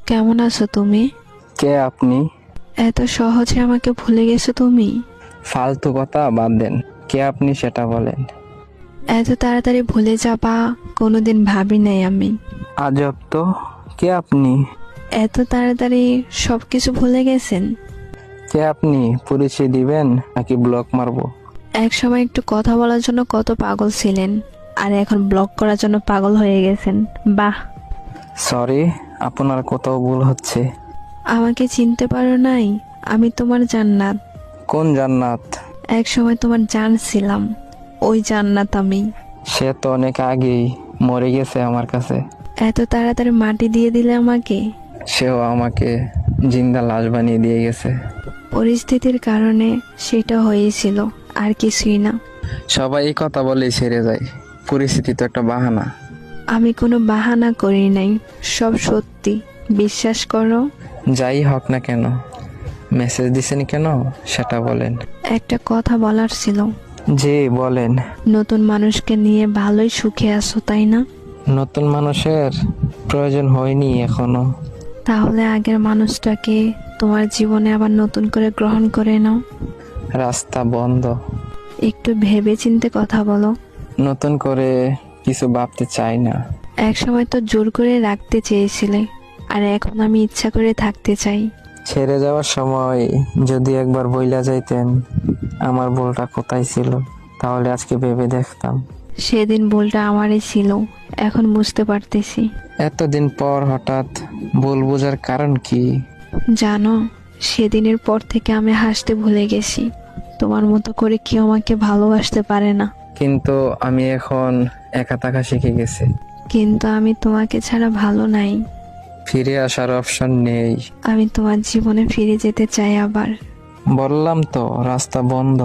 কেমন আছো তুমি? কে আপনি? এত সহজে আমাকে ভুলে গেছো তুমি? ফালতু কথা বাদ দেন। কে আপনি সেটা বলেন। এত তাড়াতাড়ি ভুলে যাবা কোনোদিন ভাবি নাই আমি। আজব তো। কে আপনি? এত তাড়াতাড়ি সবকিছু ভুলে গেছেন? কে আপনি? পরিচয় দিবেন নাকি ব্লক মারবো? এক সময় একটু কথা বলার জন্য কত পাগল ছিলেন, আর এখন ব্লক করার জন্য পাগল হয়ে গেছেন। বাহ। সরি, আপনার কোথাও ভুল হচ্ছে। আমাকে চিনতে পারো নাই? আমি তোমার জান্নাত। কোন জান্নাত? এক সময় তোমার জান ছিলাম, ওই জান্নাত আমি। সে তো অনেক আগেই মরে গেছে আমার কাছে। এত তাড়াতাড়ি মাটি দিয়ে দিলে আমাকে। সেও আমাকে জিন্দা লাশ বানিয়ে দিয়ে গেছে। পরিস্থিতির কারণে সেটা হয়েছিল, আর কিছুই না। সবাই এই কথা বলেই ছেড়ে যায়। পরিস্থিতি তো একটা বাহানা। আমি কোনো বাহানা করি নাই, সব সত্যি, বিশ্বাস করো। যাই হোক না কেন, মেসেজ দিছেন কেন সেটা বলেন। একটা কথা বলার ছিল। জি বলেন। নতুন মানুষকে নিয়ে ভালোই সুখে আছো তাই না? নতুন মানুষের প্রয়োজন হয়নি এখনো। তাহলে আগের মানুষটাকে তোমার জীবনে আবার নতুন করে গ্রহণ করে নাও। রাস্তা বন্ধ। একটু ভেবে চিন্তে কথা বলো। নতুন করে কিছু ভাবতে চাই না। এক সময় তো জোর করে রাখতে চেয়েছিলে, আর এখন আমি ইচ্ছা করে থাকতে চাই। ছেড়ে যাওয়ার সময় যদি একবার বইলা যাইতেন আমার ভুলটা কোথায় ছিল, তাহলে আজকে ভেবে দেখতাম। সেদিন ভুলটা আমারই ছিল, এখন বুঝতে পারতেছি। এতদিন পর হঠাৎ ভুল বোঝার কারণ কি? জানো, সেদিনের পর থেকে আমি হাসতে ভুলে গেছি। তোমার মতো করে কেউ আমাকে ভালোবাসতে পারে না। কিন্তু আমি এখন একা থাকা শিখে গেছি। কিন্তু আমি তোমাকে ছাড়া ভালো নাই। ফিরে আসার অপশন নেই। আমি তোমার জীবনে ফিরে যেতে চাই আবার। বললাম তো রাস্তা বন্ধ।